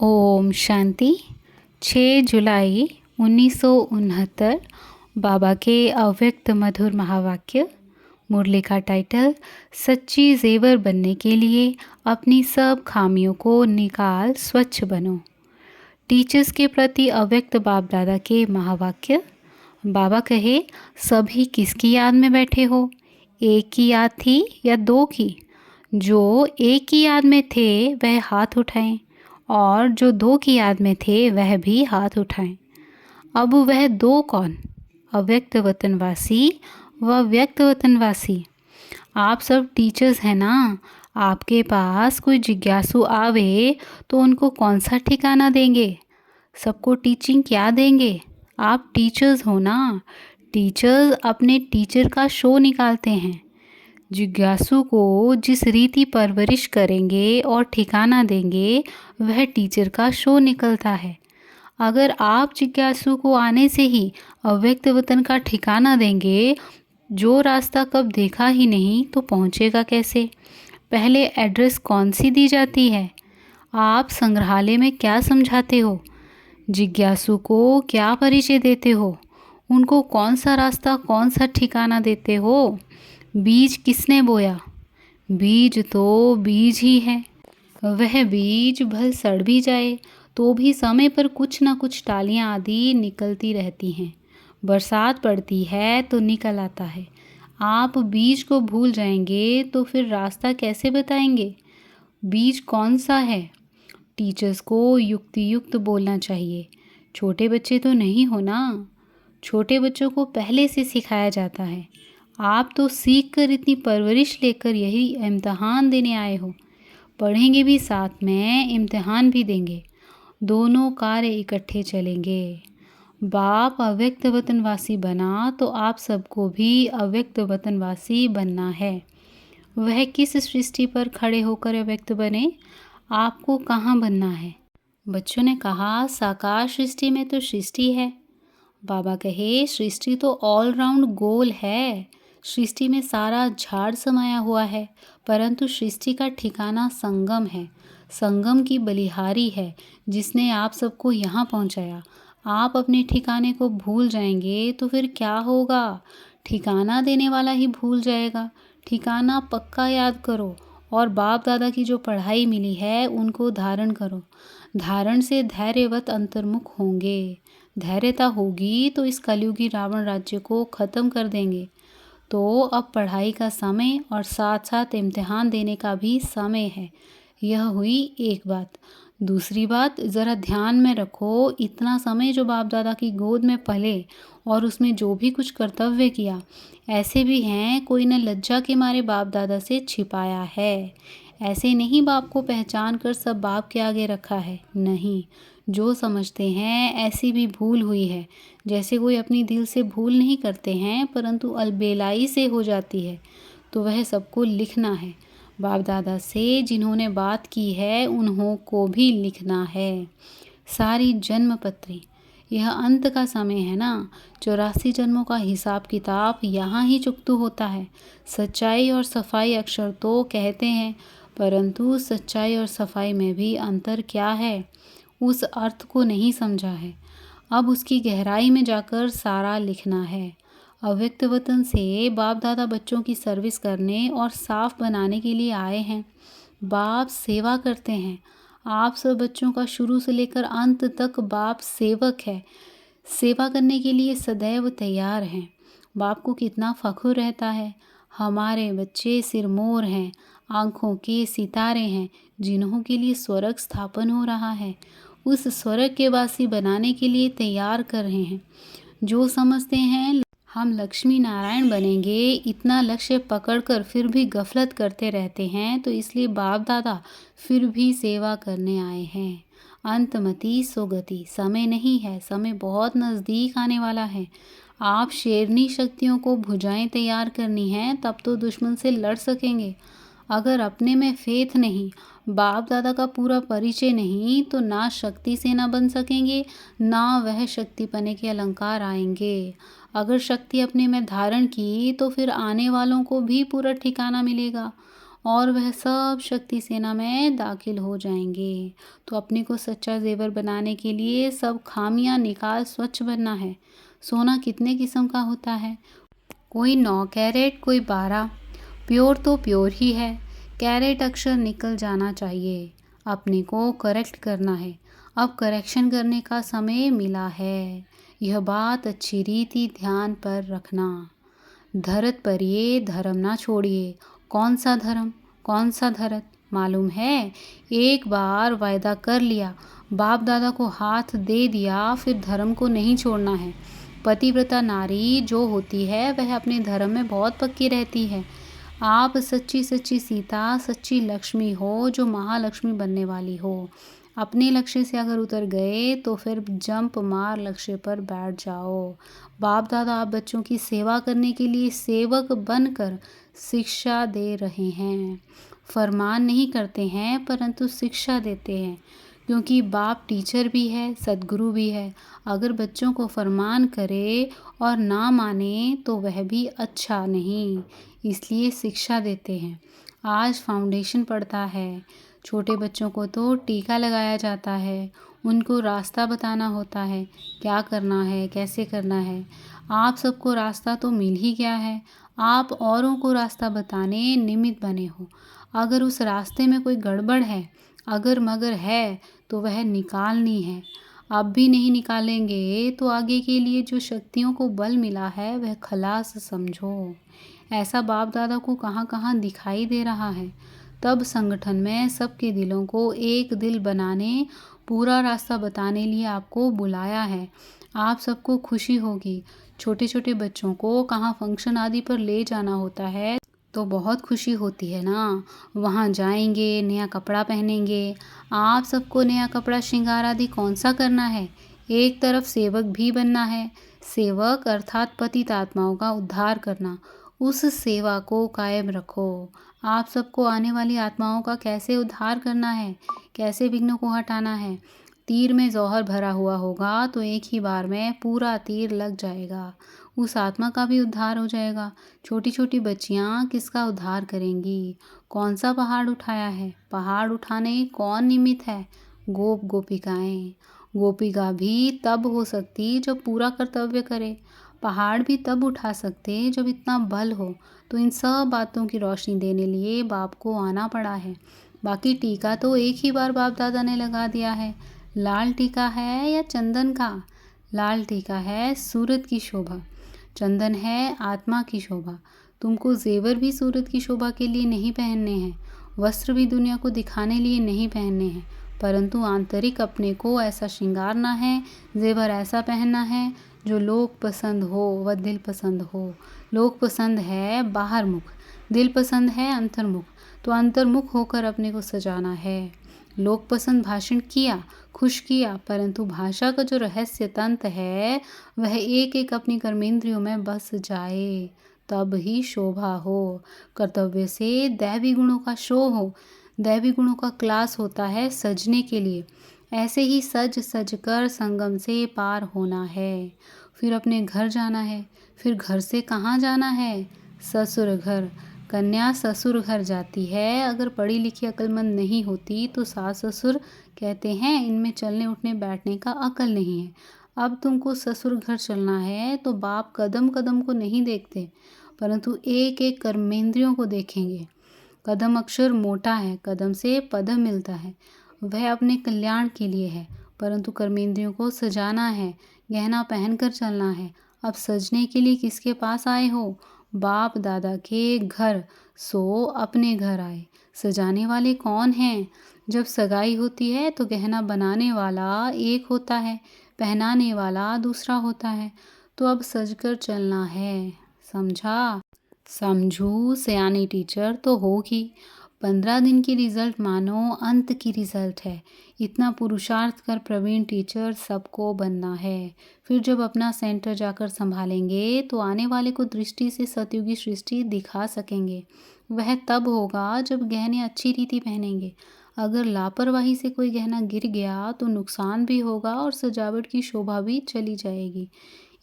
ओम शांति। 6 जुलाई 1969 बाबा के अव्यक्त मधुर महावाक्य। मुरली का टाइटल, सच्ची जेवर बनने के लिए अपनी सब खामियों को निकाल स्वच्छ बनो। टीचर्स के प्रति अव्यक्त बाप दादा के महावाक्य। बाबा कहे, सभी किसकी याद में बैठे हो? एक की याद थी या दो की? जो एक की याद में थे वह हाथ उठाएं और जो दो की याद में थे वह भी हाथ उठाएं। अब वह दो कौन? अव्यक्त वतनवासी व व्यक्त वतनवासी। आप सब टीचर्स हैं ना। आपके पास कोई जिज्ञासु आवे तो उनको कौन सा ठिकाना देंगे? सबको टीचिंग क्या देंगे? आप टीचर्स हो ना। टीचर्स अपने टीचर का शो निकालते हैं। जिज्ञासु को जिस रीति परवरिश करेंगे और ठिकाना देंगे वह टीचर का शो निकलता है। अगर आप जिज्ञासु को आने से ही अव्यक्त वतन का ठिकाना देंगे, जो रास्ता कब देखा ही नहीं तो पहुंचेगा कैसे? पहले एड्रेस कौन सी दी जाती है? आप संग्रहालय में क्या समझाते हो? जिज्ञासु को क्या परिचय देते हो? उनको कौन सा रास्ता, कौन सा ठिकाना देते हो? बीज किसने बोया? बीज तो बीज ही है। वह बीज भल सड़ भी जाए तो भी समय पर कुछ ना कुछ टालियाँ आदि निकलती रहती हैं। बरसात पड़ती है तो निकल आता है। आप बीज को भूल जाएंगे तो फिर रास्ता कैसे बताएंगे? बीज कौन सा है? टीचर्स को युक्ति युक्त बोलना चाहिए। छोटे बच्चे तो नहीं हो ना। छोटे बच्चों को पहले से सिखाया जाता है। आप तो सीख कर इतनी परवरिश लेकर यही इम्तिहान देने आए हो। पढ़ेंगे भी साथ में, इम्तिहान भी देंगे। दोनों कार्य इकट्ठे चलेंगे। बाप अव्यक्त वतनवासी बना तो आप सबको भी अव्यक्त वतनवासी बनना है। वह किस सृष्टि पर खड़े होकर अव्यक्त बने? आपको कहाँ बनना है? बच्चों ने कहा, साकार सृष्टि में तो सृष्टि है। बाबा कहे, सृष्टि तो ऑल राउंड गोल है। सृष्टि में सारा झाड़ समाया हुआ है, परंतु सृष्टि का ठिकाना संगम है। संगम की बलिहारी है जिसने आप सबको यहाँ पहुँचाया। आप अपने ठिकाने को भूल जाएंगे तो फिर क्या होगा? ठिकाना देने वाला ही भूल जाएगा। ठिकाना पक्का याद करो और बाप दादा की जो पढ़ाई मिली है उनको धारण करो। धारण से धैर्यवत अंतर्मुख होंगे। धैर्यता होगी तो इस कलयुगी रावण राज्य को ख़त्म कर देंगे। तो अब पढ़ाई का समय और साथ साथ इम्तिहान देने का भी समय है। यह हुई एक बात। दूसरी बात, ज़रा ध्यान में रखो, इतना समय जो बाप दादा की गोद में पले और उसमें जो भी कुछ कर्तव्य किया, ऐसे भी हैं कोई न लज्जा के मारे बाप दादा से छिपाया है। ऐसे नहीं बाप को पहचान कर सब बाप के आगे रखा है। नहीं, जो समझते हैं ऐसी भी भूल हुई है। जैसे कोई अपनी दिल से भूल नहीं करते हैं परंतु अलबेलाई से हो जाती है, तो वह सबको लिखना है। बाप दादा से जिन्होंने बात की है उन्हों को भी लिखना है। सारी जन्म पत्री। यह अंत का समय है ना। 84 जन्मों का हिसाब किताब यहाँ ही चुकतू होता है। सच्चाई और सफाई अक्षर तो कहते हैं, परंतु सच्चाई और सफाई में भी अंतर क्या है, उस अर्थ को नहीं समझा है। अब उसकी गहराई में जाकर सारा लिखना है। अव्यक्त वतन से बाप दादा बच्चों की सर्विस करने और साफ बनाने के लिए आए हैं। बाप सेवा करते हैं। आप सब बच्चों का शुरू से लेकर अंत तक बाप सेवक है। सेवा करने के लिए सदैव तैयार हैं। बाप को कितना फख्र रहता है। हमारे बच्चे सिरमौर हैं, आँखों के सितारे हैं, जिन्हों के लिए स्वर्ग स्थापन हो रहा है। उस स्वर्ग के वासी बनाने के लिए तैयार कर रहे हैं। जो समझते हैं हम लक्ष्मी नारायण बनेंगे, इतना लक्ष्य पकड़कर फिर भी गफलत करते रहते हैं, तो इसलिए बाप दादा फिर भी सेवा करने आए हैं। अंतमति सोगति। समय नहीं है, समय बहुत नज़दीक आने वाला है। आप शेरनी शक्तियों को भुजाएं तैयार करनी हैं, तब तो दुश्मन से लड़ सकेंगे। अगर अपने में फेथ नहीं, बाप दादा का पूरा परिचय नहीं, तो ना शक्ति सेना बन सकेंगे, ना वह शक्तिपने के अलंकार आएंगे। अगर शक्ति अपने में धारण की तो फिर आने वालों को भी पूरा ठिकाना मिलेगा और वह सब शक्ति सेना में दाखिल हो जाएंगे। तो अपने को सच्चा जेवर बनाने के लिए सब खामियां निकाल स्वच्छ बनना है। सोना कितने किस्म का होता है? कोई 9 कैरेट, कोई 12। प्योर तो प्योर ही है। कैरेट अक्षर निकल जाना चाहिए। अपने को करेक्ट करना है। अब करेक्शन करने का समय मिला है। यह बात अच्छी रीति ध्यान पर रखना। धरत परिये धर्म ना छोड़िए। कौन सा धर्म, कौन सा धरत? मालूम है, एक बार वायदा कर लिया, बाप दादा को हाथ दे दिया, फिर धर्म को नहीं छोड़ना है। पतिव्रता नारी जो होती है वह अपने धर्म में बहुत पक्की रहती है। आप सच्ची सच्ची सीता, सच्ची लक्ष्मी हो जो महालक्ष्मी बनने वाली हो। अपने लक्ष्य से अगर उतर गए तो फिर जंप मार लक्ष्य पर बैठ जाओ। बाप दादा आप बच्चों की सेवा करने के लिए सेवक बनकर शिक्षा दे रहे हैं। फरमान नहीं करते हैं परंतु शिक्षा देते हैं, क्योंकि बाप टीचर भी है, सद्गुरु भी है। अगर बच्चों को फरमान करे और ना माने तो वह भी अच्छा नहीं, इसलिए शिक्षा देते हैं। आज फाउंडेशन पड़ता है। छोटे बच्चों को तो टीका लगाया जाता है, उनको रास्ता बताना होता है, क्या करना है, कैसे करना है। आप सबको रास्ता तो मिल ही गया है, आप औरों को रास्ता बताने निमित्त बने हो। अगर उस रास्ते में कोई गड़बड़ है, अगर मगर है, तो वह निकालनी है। अब भी नहीं निकालेंगे तो आगे के लिए जो शक्तियों को बल मिला है वह खलास समझो। ऐसा बाप दादा को कहाँ कहाँ दिखाई दे रहा है। तब संगठन में सबके दिलों को एक दिल बनाने, पूरा रास्ता बताने लिए आपको बुलाया है। आप सबको खुशी होगी। छोटे छोटे बच्चों को कहाँ फंक्शन आदि पर ले जाना होता है तो बहुत खुशी होती है ना। वहाँ जाएंगे, नया कपड़ा पहनेंगे। आप सबको नया कपड़ा श्रृंगार आदि कौन सा करना है? एक तरफ सेवक भी बनना है। सेवक अर्थात पतित आत्माओं का उद्धार करना। उस सेवा को कायम रखो। आप सबको आने वाली आत्माओं का कैसे उद्धार करना है, कैसे विघ्नों को हटाना है। तीर में जौहर भरा हुआ होगा तो एक ही बार में पूरा तीर लग जाएगा, उस आत्मा का भी उद्धार हो जाएगा। छोटी छोटी बच्चियाँ किसका उद्धार करेंगी? कौन सा पहाड़ उठाया है? पहाड़ उठाने कौन निमित्त है? गोप गोपिकाएं। गोपिका भी तब हो सकती जब पूरा कर्तव्य करे। पहाड़ भी तब उठा सकते जब इतना बल हो। तो इन सब बातों की रोशनी देने लिए बाप को आना पड़ा है। बाकी टीका तो एक ही बार बाप दादा ने लगा दिया है। लाल टीका है या चंदन का? लाल टीका है सूरत की शोभा, चंदन है आत्मा की शोभा। तुमको जेवर भी सूरत की शोभा के लिए नहीं पहनने हैं, वस्त्र भी दुनिया को दिखाने लिए नहीं पहनने हैं, परंतु आंतरिक अपने को ऐसा श्रृंगारना है, जेवर ऐसा पहनना है जो लोक पसंद हो व दिल पसंद हो। लोक पसंद है बाहर मुख, दिल पसंद है अंतर्मुख। तो अंतर्मुख होकर अपने को सजाना है। लोक पसंद भाषण किया, खुश किया, परंतु भाषा का जो रहस्य तंत्र है वह एक एक अपनी कर्मेंद्रियों में बस जाए, तब ही शोभा हो। कर्तव्य से दैवी गुणों का शो हो। दैवी गुणों का क्लास होता है सजने के लिए। ऐसे ही सज सज कर संगम से पार होना है। फिर अपने घर जाना है। फिर घर से कहाँ जाना है? ससुर घर। कन्या ससुर घर जाती है। अगर पढ़ी लिखी अक्लमंद नहीं होती तो सास ससुर कहते हैं इनमें चलने उठने बैठने का अकल नहीं है। अब तुमको ससुर घर चलना है तो बाप कदम कदम को नहीं देखते, परंतु एक एक कर्मेंद्रियों को देखेंगे। कदम अक्षर मोटा है, कदम से पदम मिलता है, वह अपने कल्याण के लिए है, परंतु कर्मेंद्रियों को सजाना है, गहना पहनकर चलना है। अब सजने के लिए किसके पास आए हो? बाप दादा के घर, सो अपने घर आए। सजाने वाले कौन हैं? जब सगाई होती है तो गहना बनाने वाला एक होता है, पहनाने वाला दूसरा होता है। तो अब सजकर चलना है, समझा? समझू सयानी टीचर तो होगी। 15 दिन की रिजल्ट मानो अंत की रिजल्ट है। इतना पुरुषार्थ कर प्रवीण टीचर सबको बनना है। फिर जब अपना सेंटर जाकर संभालेंगे तो आने वाले को दृष्टि से सतयुगी सृष्टि दिखा सकेंगे। वह तब होगा जब गहने अच्छी रीति पहनेंगे। अगर लापरवाही से कोई गहना गिर गया तो नुकसान भी होगा और सजावट की शोभा भी चली जाएगी।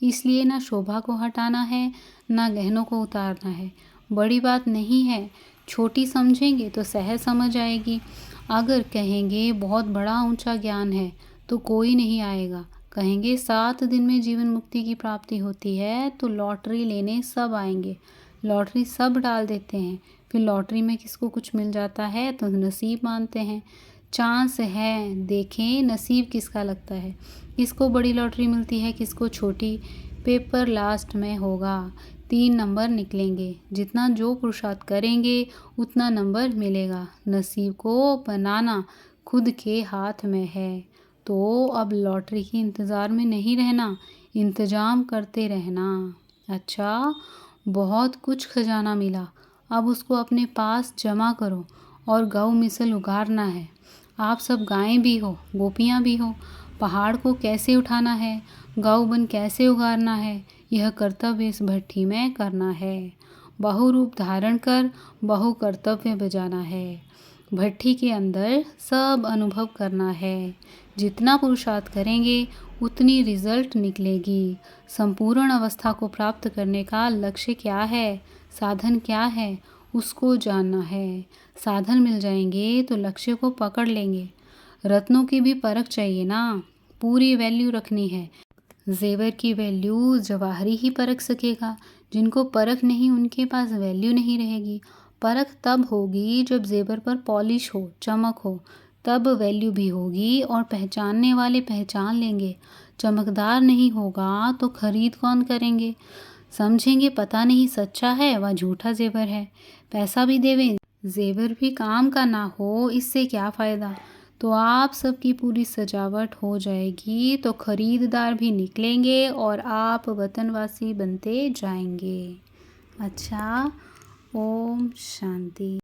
इसलिए ना शोभा को हटाना है, ना गहनों को उतारना है। बड़ी बात नहीं है, छोटी समझेंगे तो सहज समझ आएगी। अगर कहेंगे बहुत बड़ा ऊंचा ज्ञान है तो कोई नहीं आएगा। कहेंगे 7 दिन में जीवन मुक्ति की प्राप्ति होती है तो लॉटरी लेने सब आएंगे। लॉटरी सब डाल देते हैं, फिर लॉटरी में किसको कुछ मिल जाता है तो नसीब मानते हैं। चांस है, देखें नसीब किसका लगता है, किसको बड़ी लॉटरी मिलती है, किसको छोटी। पेपर लास्ट में होगा, 3 नंबर निकलेंगे। जितना जो पुरुषार्थ करेंगे उतना नंबर मिलेगा। नसीब को बनाना खुद के हाथ में है। तो अब लॉटरी के इंतज़ार में नहीं रहना, इंतज़ाम करते रहना। अच्छा, बहुत कुछ खजाना मिला, अब उसको अपने पास जमा करो और गौ मिसल उगारना है। आप सब गायें भी हो, गोपियाँ भी हो। पहाड़ को कैसे उठाना है, गौ बन कैसे उगारना है, यह कर्तव्य इस भट्ठी में करना है। बहु रूप धारण कर बहु कर्तव्य बजाना है। भट्ठी के अंदर सब अनुभव करना है। जितना पुरुषार्थ करेंगे उतनी रिजल्ट निकलेगी। संपूर्ण अवस्था को प्राप्त करने का लक्ष्य क्या है, साधन क्या है, उसको जानना है। साधन मिल जाएंगे तो लक्ष्य को पकड़ लेंगे। रत्नों की भी परख चाहिए ना, पूरी वैल्यू रखनी है। जेवर की वैल्यू जवाहरी ही परख सकेगा। जिनको परख नहीं उनके पास वैल्यू नहीं रहेगी। परख तब होगी जब जेवर पर पॉलिश हो, चमक हो, तब वैल्यू भी होगी और पहचानने वाले पहचान लेंगे। चमकदार नहीं होगा तो खरीद कौन करेंगे। समझेंगे पता नहीं सच्चा है व झूठा जेवर है। पैसा भी देवें, जेवर भी काम का ना हो, इससे क्या फ़ायदा। तो आप सबकी पूरी सजावट हो जाएगी तो खरीददार भी निकलेंगे और आप वतनवासी बनते जाएंगे। अच्छा, ओम शांति।